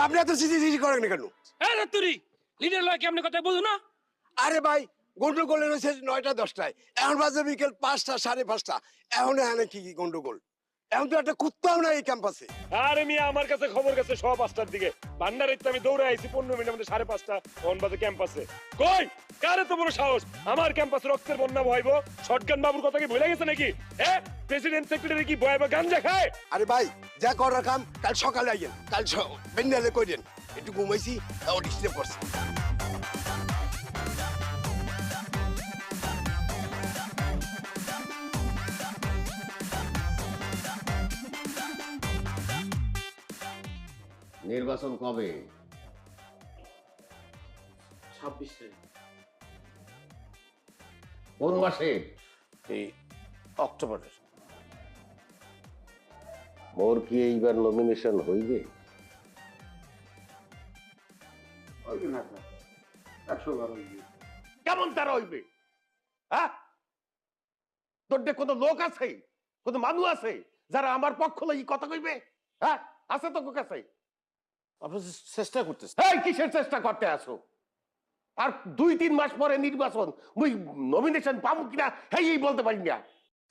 আপনি এত সিজি করেন না কেন? আরে তুই লিডার লয় কেমনে কথা বুঝো না? আরে ভাই গন্ডগোল হয়েছে 9টা 10টায়, এখন বাজে বিকেল 5টা 5:30। এখন এখানে কি গন্ডগোল? এখন তো একটা কুত্তাও নাই এই ক্যাম্পাসে। আরে মিয়া আমার কাছে খবর গেছে 5:15টার দিকে, ভান্ডারে আমি দৌড়ে আইছি 15 মিনিটের মধ্যে 5:30 তখন বাজে ক্যাম্পাসে। কই কারে তো বড় সাহস আমার ক্যাম্পাসে রক্তের বন্যা বইবো? শটগান বাবুর কথা কি ভুলে গেছে নাকি? হ্যাঁ প্রেসিডেন্ট সেক্রেটারি কি বইবা গাঞ্জা খায়? আরে ভাই যা করার কাম কাল সকালে আইয়েন, কাল বেন্ডালে কইরেন। একটু ঘুমাইছি তাও ডিস্টার্ব করছে। নির্বাচন কবে? 26 তারিখ। কোন মাসে? এই অক্টোবরের। মোর কি এইবার নমিনেশন হইবে? হইবে না তো, 112 হইবে। কেমন তারা হইবে? হ্যাঁ, তোর কোনো লোক আছে, কোনো মানুষ আছে যারা আমার পক্ষ লাগি কথা কইবে? হ্যাঁ আছে তো কাছে? আপনি চেষ্টা করতেছেন। এই কিসের চেষ্টা করতে আসো? আর 2-3 মাস পরে নির্বাচন, মুই নমিনেশন পাবো কিনা এই বলতে পারি না।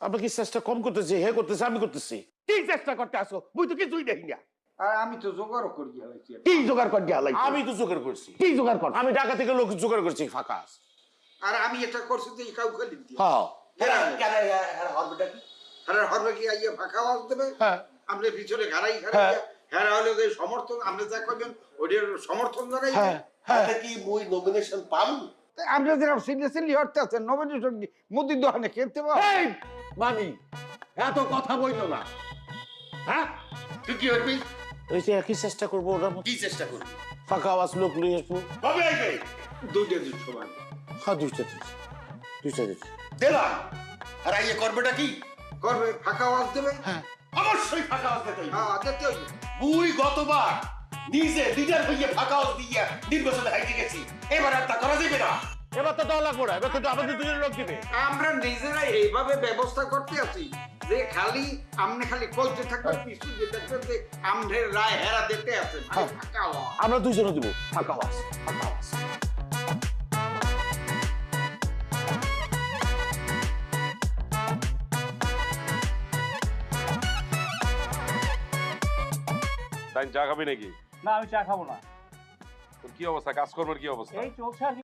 আপনি কি চেষ্টা কম করতেছে, হে করতেছে, আমি করতেছি। কি চেষ্টা করতে আসো? মুই তো কিছুই দেখি না। আর আমি তো জোগাড়ও করি হালাইছি। কি জোগাড় করে হালাই? আমি তো জোগাড় করছি। কি জোগাড় কর? আমি ঢাকা থেকে লোক জোগাড় করছি ফাঁকা আছে। আর আমি এটা করছি তো এই কাউ খালি দিয়ে। হ্যাঁ হ্যাঁ হরবে কি আইয়া ফাঁকা আওয়াজ দেবে? হ্যাঁ আমরা পিছনে ঘাড়াই ঘাড়াই হ্যাঁ হলে যে সমর্থন আমরা যা করবেন ওদের সমর্থন জানাই। হ্যাঁ হ্যাঁ কি মুই নমিনেশন পাবো? আমরা যেরকম সিরিয়াসলি হতে আছেন নবনির্বাচন মোদির দোকানে খেলতে পারবো। এই মানি এত কথা বইতো না। হ্যাঁ তুই কি করবি? ওই যে একই চেষ্টা করবো, ওটার মতো কি চেষ্টা করবি? ফাঁকা আওয়াজ লোক নিয়ে আসবো। কবে আইবে? দুইটা দিন সময় হ্যাঁ দুইটা দিচ্ছি। দিলাম। আর আইয়ে করবেটা কি? করবে, ফাঁকা আওয়াজ দেবে। হ্যাঁ অবশ্যই ফাঁকা আওয়াজ দিতে হইবে। হ্যাঁ দিতে হইবে। মুই গতবার নিজে লিডার হইয়ে ফাঁকা আওয়াজ দিয়া নির্বাচনে হাইতে গেছি, এবার আর তা করা যাবে না। এবার তো দেওয়া লাগবো না, এবার তো আমাদের দুজনের লোক দিবে। আমরা নিজেরাই এইভাবে ব্যবস্থা করতে আছি যে খালি আমনে খালি কইতে থাকবেন, পিছু দিয়ে দেখবেন যে আমনের রায় হেরা দিতে আছেন। ফাঁকা আওয়াজ। আমরা দুইজনে দিব ফাঁকা আওয়াজ। ফাঁকা আওয়াজ। তাই চা খাবি নাকি? না আমি চা খাবো না। তোর কি অবস্থা, কাজকর্মের কি অবস্থা? এই চলছে আর কি।